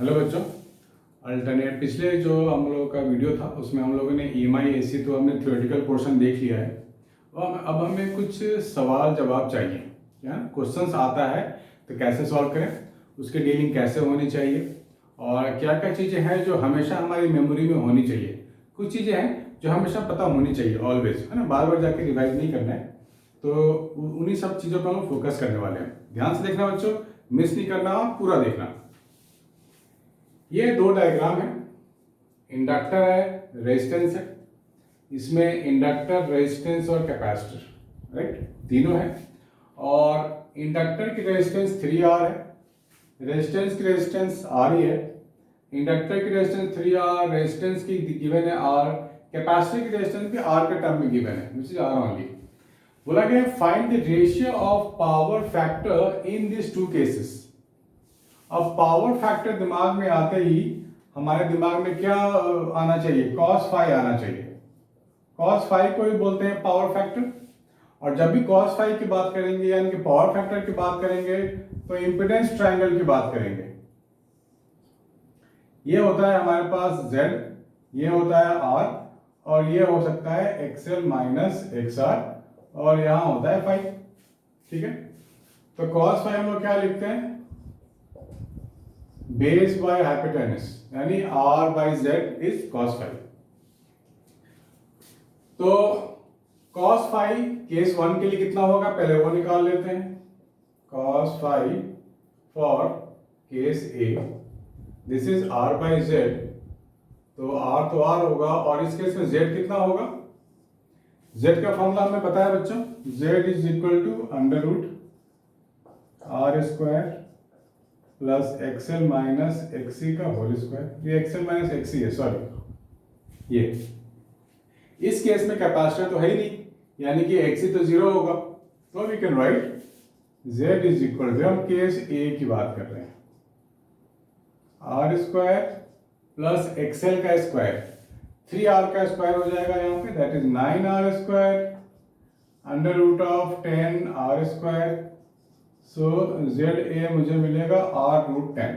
Hello बच्चों। Alternate पिछले जो हम लोगों का वीडियो था उसमें हम लोगों ने EMI AC तो हमने थ्योरेटिकल पोर्शन देख लिया है और अब हमें कुछ सवाल जवाब चाहिए। क्या क्वेश्चंस आता है तो कैसे सॉल्व करें, उसकी डीलिंग कैसे होनी चाहिए और क्या क्या चीज़ें हैं जो हमेशा हमारी मेमोरी में होनी चाहिए। कुछ चीज़ें हैं जो हमेशा पता होनी चाहिए ऑलवेज, है ना, बार बार जाके रिवाइज नहीं करना है। तो उन्हीं सब चीज़ों पर हम फोकस करने वाले हैं। ध्यान से देखना बच्चों, मिस नहीं करना, पूरा देखना। ये दो डायग्राम है, इंडक्टर है, रेजिस्टेंस है। इसमें इंडक्टर, रेजिस्टेंस और कैपेसिटर, राइट, तीनों है। और इंडक्टर की रेजिस्टेंस 3R है, रेजिस्टेंस की रेजिस्टेंस R ही है। इंडक्टर की रेजिस्टेंस 3R, रेजिस्टेंस की गिवन है R, कैपेसिटर की रेजिस्टेंस भी R के टर्म में गिवन है, विच इज R ओनली। बोला गया find the ratio of power factor in this two cases. अब पावर फैक्टर दिमाग में आते ही हमारे दिमाग में क्या आना चाहिए? cos फाई आना चाहिए। cos फाई को ही बोलते हैं पावर फैक्टर। और जब भी cos फाई की बात करेंगे यानी कि पावर फैक्टर की बात करेंगे तो इम्पीडेंस ट्रायंगल की बात करेंगे। ये होता है हमारे पास Z, ये होता है R और ये हो सकता है XL माइनस XR और यहाँ होता है फाई। ठीक है, तो cos फाई हम लोग क्या लिखते हैं? बेस बाय हाइपोटेनस, यानी R by Z is cos phi. तो cos फाई केस 1 के लिए कितना होगा, पहले वो निकाल लेते हैं। cos phi for case A, this is R by Z, तो R तो R होगा और इस केस में Z कितना होगा? Z का फॉर्मूला हमें पता है बच्चों, Z is equal to under root R square plus XL minus XC का होल स्क्वायर। ये XL माइनस XC है, सॉरी। ये इस केस में कैपेसिटर तो है ही नहीं, यानी कि XC तो जीरो होगा, तो we can write Z is equal to, हम केस A की बात कर रहे हैं, R स्क्वायर प्लस XL का स्क्वायर, 3R का स्क्वायर हो जाएगा यहाँ पे, that is 9R square under root of 10R square. So ZA मुझे मिलेगा R रूट 10।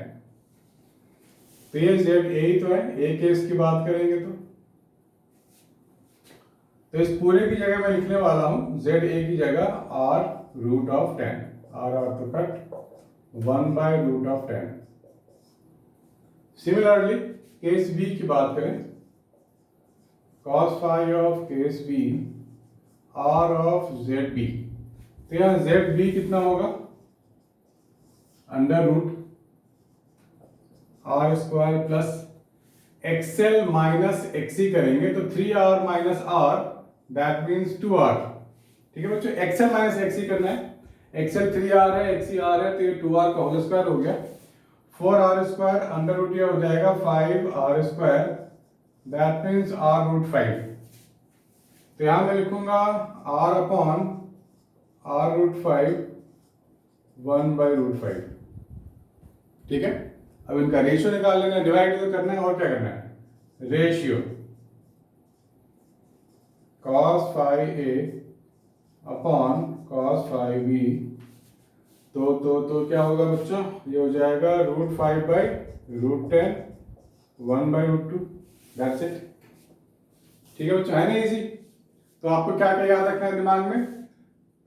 तो ये ZA ही तो है, A केस की बात करेंगे तो इस पूरे की जगह मैं लिखने वाला हूं ZA की जगह R रूट ऑफ 10, R तो cut 1 by root of 10। Similarly case B की बात करें, cos phi of case B R of ZB, तो यहाँ ZB कितना होगा? Under root R square plus XL minus XC करेंगे तो 3R minus R, that means 2R। ठीक है बच्चों, XL माइनस XC करना है। XL 3R है, XC R है, तो ये 2R का होल स्क्वायर हो गया। 4R स्क्वायर अंडर रूट ये हो जाएगा 5R square, that means R root 5। तो यहां मैं लिखूंगा R upon R root 5 1 by root 5। ठीक है, अब इनका रेशियो निकाल लेना है, डिवाइड तो करना है और क्या करना है? Ratio cos phi A upon cos phi B, तो क्या होगा बच्चों? ये हो जाएगा root 5 by root 10 1 by root 2, that's it. ठीक है बच्चों, है ना इजी? तो आपको क्या क्या याद रखना है दिमाग में?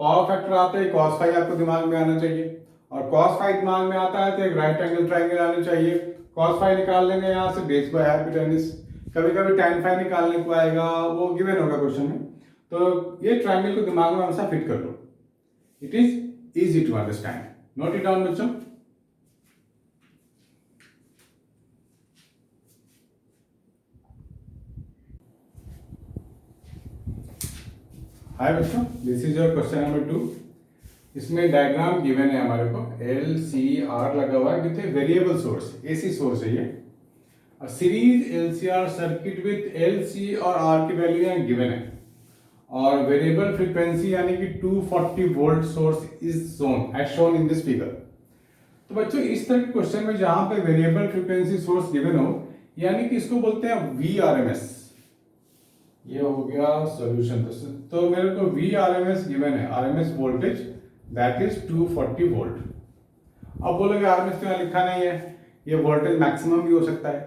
पावर फैक्टर आता है, cos फाई आपको दिमाग में आना चाहिए, और cos फाई दिमाग में आता है तो एक राइट एंगल ट्रायंगल आना चाहिए। cos फाई निकाल लेंगे यहाँ से बेस बाय हाइपोटेनस, कभी कभी tan फाई निकालने को आएगा, वो गिवन होगा क्वेश्चन में। तो ये ट्रायंगल को दिमाग में हमेशा फिट कर लो, it is easy to understand. Note it down बच्चों। हाय बच्चों, this is your question number 2। इसमें डायग्राम गिवन है हमारे को, LCR लगा हुआ है with a variable source, AC source है ये। Series LCR circuit with LC और R की वैल्यू यहाँ गिवन है और वेरिएबल फ्रीक्वेंसी यानी कि 240 volt source is shown as shown in this figure. तो बच्चों इस तरह के क्वेश्चन में जहां पे वेरिएबल फ्रीक्वेंसी सोर्स गिवन हो, यानी कि इसको बोलते हैं VRMS। ये हो गया सॉल्यूशन। तो मेरे को VRMS गिवन है, RMS voltage that is 240 volt. अब बोलोगे RMS तो यहाँ लिखा नहीं है, ये वोल्टेज मैक्सिमम भी हो सकता है।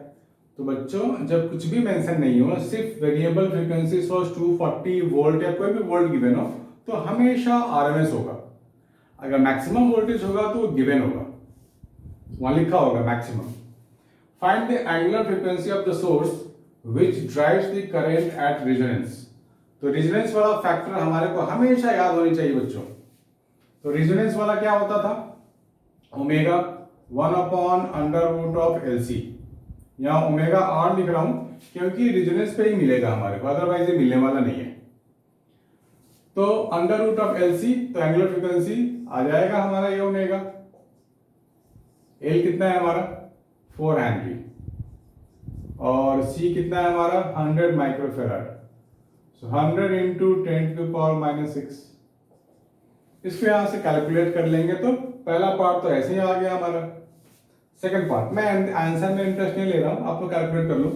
तो बच्चों जब कुछ भी मेंशन नहीं हो, सिर्फ वेरिएबल फ्रीक्वेंसी सोर्स 240 वोल्ट या कोई भी वोल्ट गिवन हो, तो हमेशा आरएमएस होगा। अगर मैक्सिमम वोल्टेज होगा तो गिवन होगा, वहां लिखा होगा maximum. Find the angular frequency of the source which drives the current at resonance. तो रेजोनेंस वाला फैक्टर हमारे को हमेशा याद होनी चाहिए बच्चों। तो रेजोनेंस वाला क्या होता था, ओमेगा 1/√LC। यहाँ ओमेगा आर लिख रहा हूं क्योंकि रेजोनेंस पे ही मिलेगा हमारे को, अदरवाइज ये मिलने वाला नहीं है। तो √LC, तो एंगुलर फ्रीक्वेंसी आ जाएगा हमारा ये ओमेगा। एल कितना है हमारा 4 हेनरी, और सी कितना है हमारा 100 माइक्रोफेराड। सो 100 इंटू 10⁻⁻6। इसको यहां से कैलकुलेट कर लेंगे तो पहला पार्ट तो ऐसे ही आ गया हमारा। सेकंड पार्ट, मैं आंसर में इंटरेस्ट नहीं ले रहा हूं, आप लोग कैलकुलेट कर लो।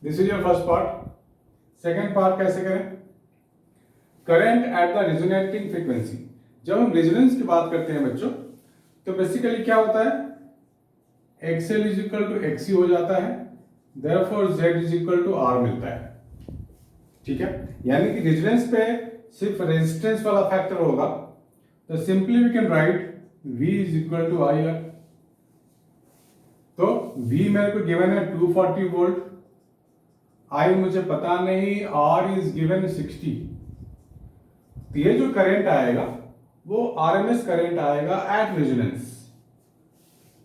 This is your first part. Second part कैसे करें, current at the resonating frequency. जब हम रेजोनेंस की बात करते हैं बच्चों, तो बेसिकली क्या होता है, XL is equal to XC हो जाता है, therefore Z is equal to R मिलता है। ठीक है, यानी कि रेजोनेंस पे सिर्फ रेजिस्टेंस वाला फैक्टर होगा, तो simply we can write V is equal to IR। तो V मेरे को गिवन है 240 वोल्ट, I मुझे पता नहीं, R इज गिवन 60। तो ये जो करंट आएगा वो आरएमएस करंट आएगा एट रेजोनेंस।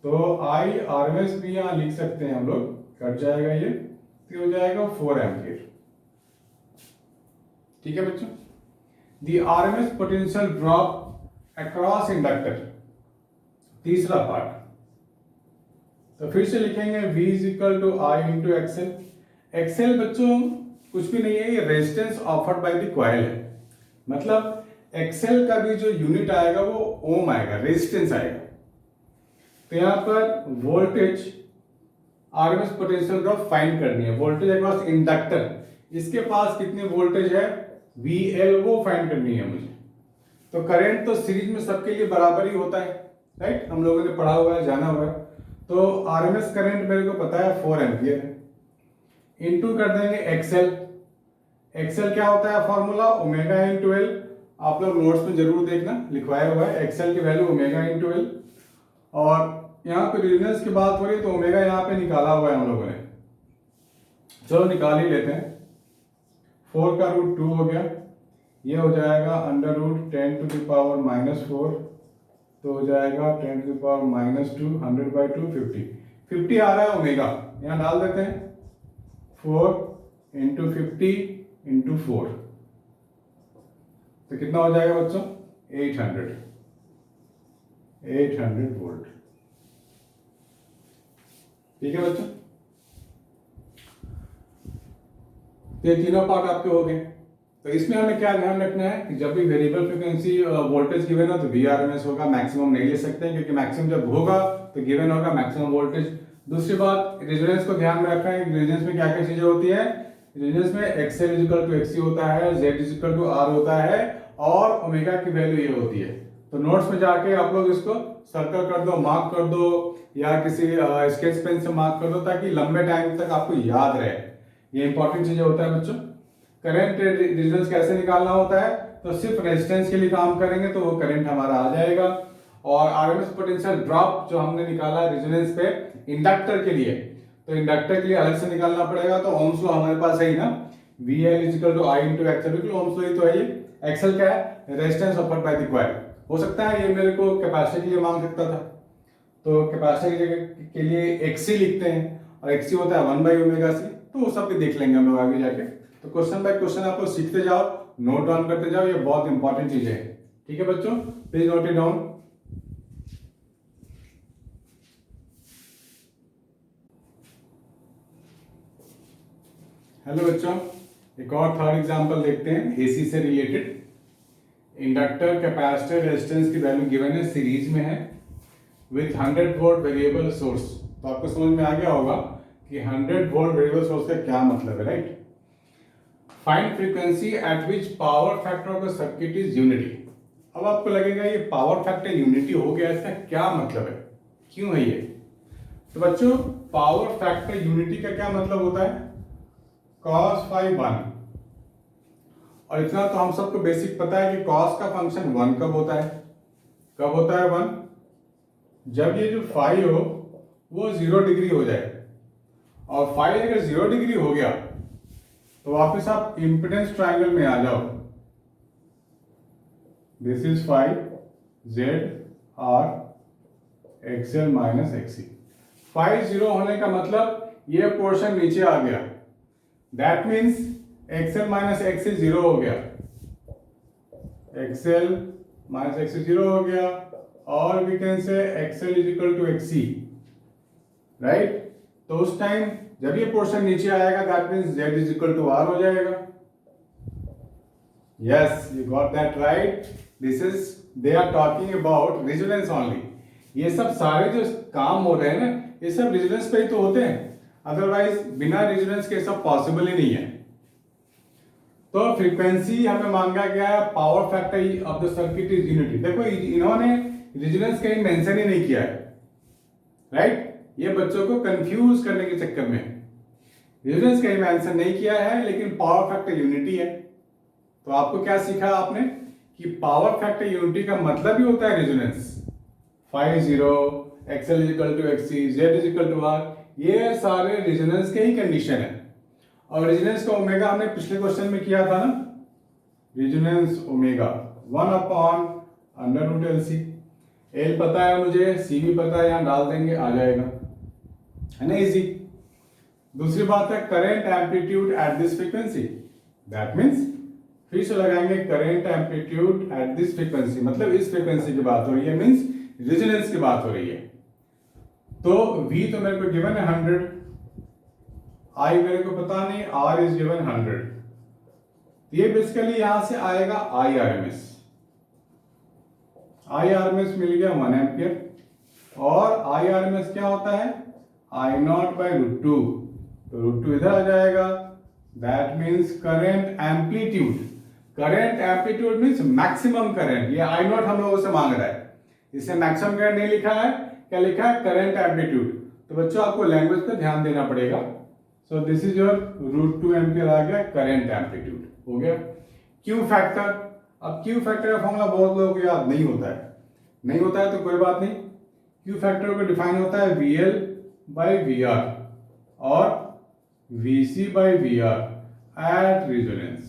तो I RMS भी यहां लिख सकते हैं हम लोग, कट जाएगा ये, तो हो जाएगा 4 एम्पियर। ठीक है बच्चों, the RMS potential drop across inductor, तीसरा पार्ट। तो फिर से लिखेंगे V is equal to I into XL. XL बच्चों कुछ भी नहीं है, ये resistance offered by the coil है। मतलब एक्सएल का भी जो यूनिट आएगा वो ओम आएगा, रेजिस्टेंस आएगा। तो यहां पर voltage RMS potential drop find करनी है। वोल्टेज अक्रॉस इंडक्टर, इसके पास कितनी वोल्टेज है VL, वो फाइंड करनी है मुझे। तो करंट तो सीरीज में सबके लिए बराबर ही होता है, राइट, हम लोगों ने पढ़ा हुआ है, जाना हुआ है। तो आरएमएस करंट मेरे को पता है 4 एम्पियर है, इनटू कर देंगे एक्सएल। एक्सएल क्या होता है फॉर्मूला, ओमेगा इंटू एल। आप लोग नोट्स में जरूर देखना, लिखवाया हुआ है एक्सएल की वैल्यू ओमेगा इंटू एल। और यहाँ पे रेजोनेंस की बात हो रही है तो ओमेगा यहाँ पे निकाला हुआ है हम लोगों ने, चलो निकाल ही लेते हैं। 4 का रूट 2 हो गया, ये हो जाएगा √10⁻⁻4, तो हो जाएगा 10⁻⁻2, 100/2, 50 आ रहा है ओमेगा, यहाँ डाल देते हैं 4 इंटू 50 इंटू 4, तो कितना हो जाएगा बच्चों 800 वोल्ट। ठीक है बच्चों, ये तीनों पार्ट आपके हो गए। तो इसमें हमें क्या ध्यान रखना है कि जब भी वेरिएबल फ्रीक्वेंसी वोल्टेज गिवन हो तो VRMS होगा, मैक्सिमम नहीं ले सकते हैं क्योंकि मैक्सिमम जब होगा तो गिवन होगा मैक्सिमम वोल्टेज। दूसरी बात, रेजोनेंस को ध्यान में रखना है, रेजोनेंस में क्या क्या चीजें होती है। रेजोनेंस में XL is equal to XC होता है, Z is equal to R होता है, और ओमेगा की वैल्यू ये होती है। तो नोट्स में जाके आप लोग इसको सर्कल कर दो, मार्क कर दो, या किसी स्केच पेन से मार्क कर दो, ताकि लंबे टाइम तक आपको याद रहे। ये इंपॉर्टेंट चीजें होता है बच्चों। करंट रेजिस्टेंस कैसे निकालना होता है, तो सिर्फ रेजिस्टेंस के लिए काम करेंगे तो वो करंट हमारा आ जाएगा। और आरएमएस पोटेंशियल ड्रॉप जो हमने निकाला रेजोनेंस पे इंडक्टर के लिए, तो इंडक्टर के लिए अलग से निकालना पड़ेगा। तो ओम्स लॉ हमारे पास है ही ना, VL is equal to I into XL, बिल्कुल ओम्स लॉ ही तो है ये। एक्सएल क्या है, resistance offered by the coil. हो सकता है ये मेरे को कैपेसिटर के लिए मांग सकता था, तो कैपेसिटर की जगह के लिए XC लिखते हैं, और XC होता है 1/ω/c, तो वो सब भी देख लेंगे हम लोग आगे जाके। तो क्वेश्चन बाय क्वेश्चन आप लोग सीखते जाओ, नोट डाउन करते जाओ, ये बहुत इंपॉर्टेंट चीज है। ठीक है बच्चों, please note it down. Hello बच्चों, एक और थर्ड एग्जांपल देखते हैं एसी से रिलेटेड। इंडक्टर कैपेसिटर रेजिस्टेंस की वैल्यू गिवन है, सीरीज में है, विथ 100 वोल्ट वेरिएबल सोर्स। तो आपको समझ में आ गया होगा कि 100 वोल्ट वेरिएबल सोर्स का क्या मतलब है, right. Find frequency eight which power factor of the circuit is unity. अब आपको लगेगा ये पावर फैक्टर यूनिटी हो गया, इसका क्या मतलब है, क्यों है ये। तो बच्चों पावर फैक्टर यूनिटी का क्या मतलब होता है? cos phi 1। और इतना तो हम सबको बेसिक पता है कि cos का फंक्शन 1 कब होता है? कब होता है 1? जब ये जो फाई हो वो 0 डिग्री हो जाए। और फाई अगर 0 डिग्री हो गया तो वापस आप इम्पिडेंस ट्रायंगल में आ जाओ। This is phi Z R XL minus XC. Phi 0 होने का मतलब ये पोर्शन नीचे आ गया। That means XL minus XC 0 हो गया। एक्सएल माइनस एक्सी 0 हो गया। और we can say XL is equal to XC, right? तो उस टाइम जब ये पोर्शन नीचे आएगा that means Z is equal to R हो जाएगा। Yes, you got that right. This is they are talking about resonance only. ये सब सारे जो काम हो रहे हैं ना, ये सब रेजोनेंस पे ही तो होते हैं, अदरवाइज बिना रेजोनेंस के सब पॉसिबल ही नहीं है। तो फ्रीक्वेंसी हमें मांगा गया है, power factor of the circuit is unity. देखो इन्होंने रेजोनेंस कहीं मेंशन ही नहीं किया है, राइट? ये बच्चों को कंफ्यूज करने के चक्कर में रेजोनेंस कहीं मेंशन नहीं किया है, लेकिन पावर फैक्टर यूनिटी है। तो आपको क्या सीखा आपने कि पावर फैक्टर यूनिटी का मतलब ही होता है resonance. Phi 0, XL is equal to XC, Z is equal to R, ये सारे रेजोनेंस के ही कंडीशन है। और रेजोनेंस का ओमेगा हमने पिछले क्वेश्चन में किया था ना, रेजोनेंस ओमेगा 1/√LC। एल पता है मुझे, सी भी पता है, यहां डाल देंगे आ जाएगा, है ना, इजी। दूसरी बात है current amplitude at this frequency. That means फिर से लगाएंगे current amplitude at this frequency, मतलब इस फ्रीक्वेंसी की बात हो रही है, मीन्स रेजोनेंस की बात हो रही है। तो V तो मेरे को गिवन है 100, I मेरे को पता नहीं, R इज गिवन 100। ये बेसिकली यहां से आएगा IRMS। IRMS मिल गया 1 एम्पियर। और IRMS क्या होता है? I0/√2। तो √2 इधर आ जाएगा। That means current amplitude. Current amplitude means maximum current. ये I0 हम लोगों से मांग रहा है, इससे मैक्सिमम करंट नहीं लिखा है, क्या लिखा है? Current amplitude. तो बच्चों आपको लैंग्वेज पे ध्यान देना पड़ेगा। So this is your √2 ampere आ गया करंट एम्पलीट्यूड, हो गया। Q factor. अब क्यू फैक्टर का फॉर्मूला बहुत लोगों को याद नहीं होता है, नहीं होता है तो कोई बात नहीं। क्यू फैक्टर को डिफाइन होता है VL/VR और VC/VR at resonance.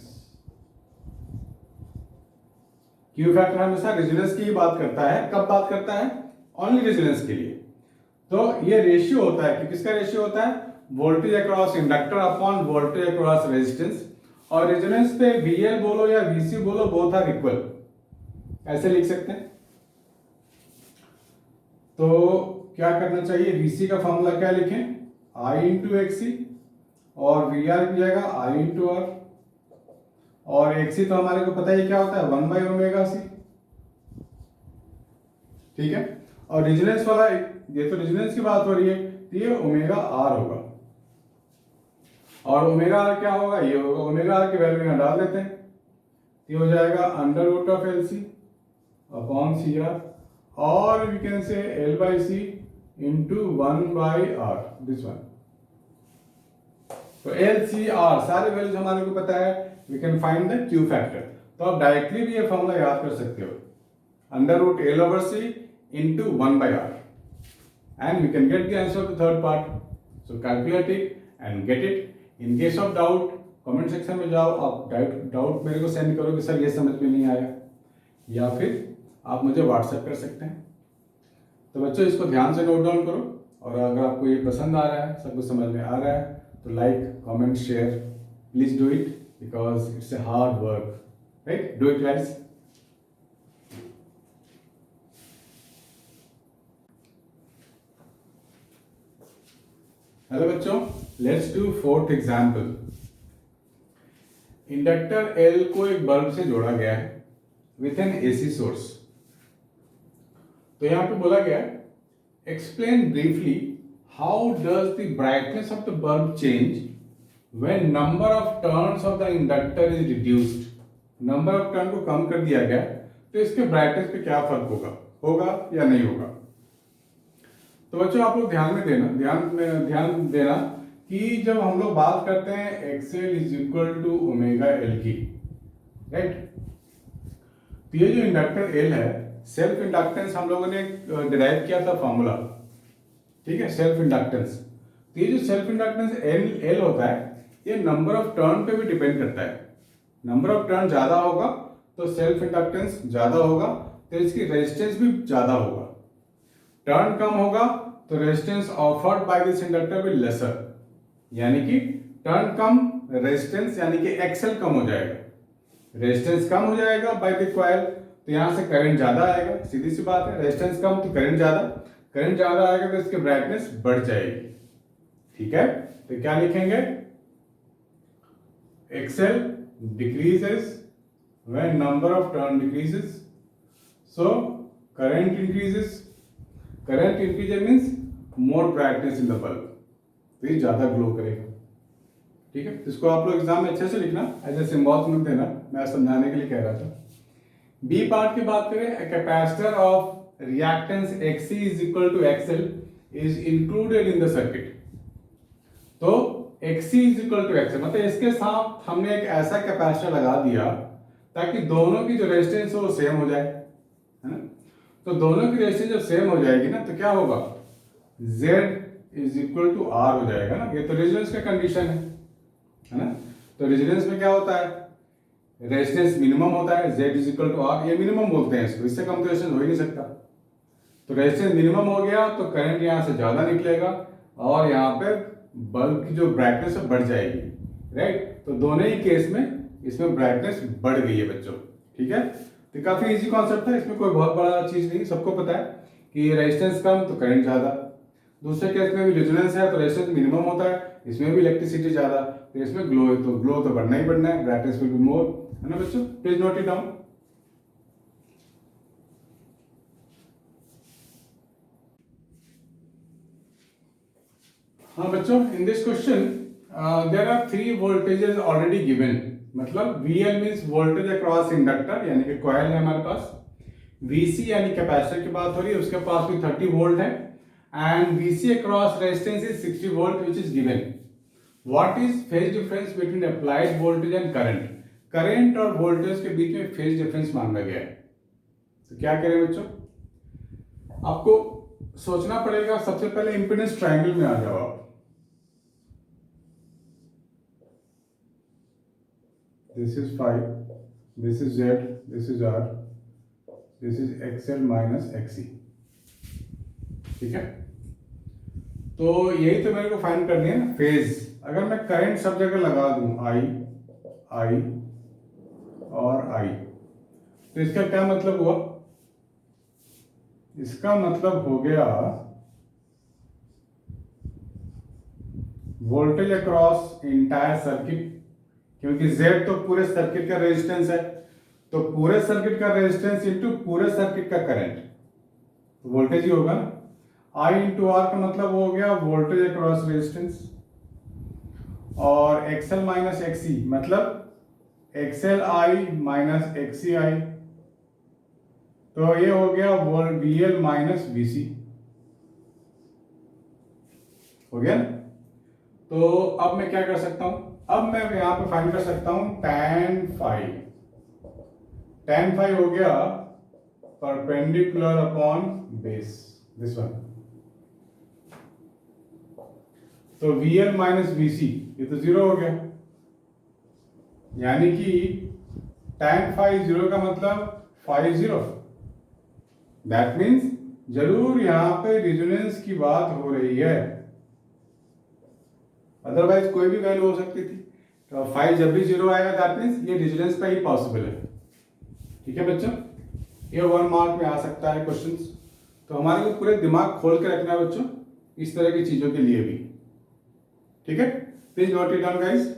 Q factor हमेशा रेजोनेंस की ही बात करता है। कब बात करता है? ओनली रेजोनेंस के लिए। तो ये रेशियो होता है कि किसका रेशियो होता है? Voltage across inductor upon voltage across resistance. और रेजोनेंस पे VL बोलो या VC बोलो, बोथ आर इक्वल, ऐसे लिख सकते हैं। तो क्या करना चाहिए? VC का फॉर्मूला क्या लिखें? I/XC और VR की जगह I/R। और XC तो हमारे को पता ही क्या होता है, 1/ωc, ठीक है। और रेजोनेंस वाला, ये तो रेजोनेंस की बात हो रही है, तो ये ωR होगा। और ωR क्या होगा? ये होगा। ωR की वैल्यू यहां डाल देते हैं, ये हो जाएगा √LC अपॉन CR। और वी कैन से L/C into 1/R, this one. तो LCR सारे वैल्यूज हमारे को पता है, we can find the Q factor. तो आप डायरेक्टली भी ये फॉर्मूला याद कर सकते हो, √L/C into 1/R, and we can get the answer of the third part. So calculate it and get it. In case of doubt, comment section में जाओ, आप डाउट मेरे को सेंड करो कि सर ये समझ में नहीं आया, या फिर आप मुझे व्हाट्सएप कर सकते हैं। तो बच्चों इसको ध्यान से नोट डाउन करो, और अगर आपको ये पसंद आ रहा है, सब कुछ समझ में आ रहा है, तो like, comment, share, please do it because it's a hard work, right? Do it guys. Hello बच्चों, let's do fourth example. Inductor L को एक बल्ब से जोड़ा गया है विथ एन AC सोर्स। तो यहां पे बोला गया है, explain briefly how does the brightness of the bulb change when number of turns of the inductor is reduced. Number of turn को कम कर दिया गया, तो इसके ब्राइटनेस पे क्या फर्क होगा या नहीं होगा। तो बच्चों आप लोग ध्यान देना कि जब हम लोग बात करते हैं XL is equal to omega L की, राइट, तो ये जो इंडक्टर एल है, सेल्फ इंडक्टेंस हम लोगों ने डिराइव किया था फॉर्मूला, ठीक है, सेल्फ इंडक्टेंस। तो ये जो सेल्फ इंडक्टेंस एल होता है, ये नंबर ऑफ टर्न पे भी डिपेंड करता है। नंबर ऑफ टर्न ज्यादा होगा तो सेल्फ इंडक्टेंस ज्यादा होगा, तो इसकी रेजिस्टेंस भी ज्यादा होगा। टर्न कम होगा तो resistance offered by this inductor will lesser, यानी कि टर्न कम रेजिस्टेंस यानी कि एक्सएल कम हो जाएगा, रेजिस्टेंस कम हो जाएगा बाय द कॉइल, तो यहां से करंट ज्यादा आएगा, सीधी सी बात है, रेजिस्टेंस कम तो करंट ज्यादा आएगा तो इसकी ब्राइटनेस बढ़ जाएगी, ठीक है। तो क्या लिखेंगे, XL decreases when number of turn decreases, so current increases, current increases means more brightness in the bulb, तो ये ज्यादा ग्लो करेगा, ठीक है। इसको आप लोग एग्जाम में अच्छे से लिखना, ऐसे सिंबल्स मत देना, मैं समझाने के लिए कह रहा था। बी पार्ट की बात करें, a capacitor of reactance XC is equal to XL is included in the circuit। तो XC is equal to XL मतलब इसके साथ हमने एक ऐसा कैपेसिटर लगा दिया ताकि दोनों की जो रेजिस्टेंस है वो सेम हो जाए, है ना। तो दोनों की रेजिस्टेंस जब सेम हो जाएगी ना तो क्या होगा, Z is equal to R हो जाएगा ना। ये तो रेजिस्टेंस का कंडीशन है ना। तो रेजिस्टेंस में क्या होता है, रेजिस्टेंस मिनिमम होता है, Z is equal to R, ये मिनिमम बोलते हैं इसको, इससे कम तो रेजिस्टेंस हो ही नहीं सकता। तो रेजिस्टेंस मिनिमम हो गया तो करंट यहाँ से ज़्यादा निकलेगा और यहाँ पे बल्ब की जो ब्राइटनेस है बढ़ जाएगी, राइट। तो दोनों ही केस में इसमें ब्राइटनेस बढ़ गई है बच्चों, ठीक है। तो काफ़ी इजी कॉन्सेप्ट है, इसमें कोई बहुत बड़ा चीज़ नहीं, सबको पता है कि रेजिस्टेंस कम तो करंट ज़्यादा। दूसरे केस में भी रेजोनेंस है तो रेजिस्टेंस मिनिमम होता है, इसमें भी इलेक्ट्रिसिटी ज़्यादा, तो इसमें ग्लो तो बढ़ना ही बढ़ना है, ब्राइटनेस विल बी मोर, है ना बच्चों। Please note it down. हाँ बच्चों, in this question there are 3 voltages already given, मतलब VL means voltage across inductor यानी कि कॉइल है हमारे पास, VC यानी कैपेसिटर की बात हो रही है, उसके पास भी 30 वोल्ट है, and VC across resistance is 60 volt which is given. What is phase difference between applied voltage and current, current और वोल्टेज के बीच में फेज डिफरेंस मांगा गया है। तो क्या करें बच्चों, आपको सोचना पड़ेगा। सबसे पहले इंपेडेंस ट्रायंगल में आ जाओ आप, this is 5, this is Z, this is R, this is XL minus XC, ठीक है। तो यही तो मेरे को फाइंड करनी है ना फेज। अगर मैं करंट सब जगह लगा दूं I और I, तो इसका क्या मतलब हुआ, इसका मतलब हो गया वोल्टेज अक्रॉस इंटायर सर्किट, क्योंकि Z तो पूरे सर्किट का रेजिस्टेंस है, तो पूरे सर्किट का रेजिस्टेंस इनटू पूरे सर्किट का करंट, तो वोल्टेज ही होगा ना। I इंटू R का मतलब हो गया वोल्टेज अक्रॉस रेजिस्टेंस, और XL माइनस XC मतलब XLI माइनस XCI, तो ये हो गया VL माइनस VC, हो गया ना। तो अब मैं क्या कर सकता हूं, अब मैं यहां पे फाइंड कर सकता हूं tan फाई हो गया perpendicular upon base, this one. तो VL माइनस VC ये तो 0 हो गया, यानी कि tan फाई 0 का मतलब फाई 0, दैट मीन्स जरूर यहां पे रेजोनेंस की बात हो रही है, अदरवाइज कोई भी वैल्यू हो सकती थी। तो फाई जब भी 0 आएगा दैट मीन्स ये रेजोनेंस पे ही पॉसिबल है, ठीक है बच्चों। ये 1 मार्क में आ सकता है क्वेश्चंस, तो हमारे को पूरे दिमाग खोल के रखना है बच्चों इस तरह की चीजों के लिए भी, ठीक है। Please note it down guys.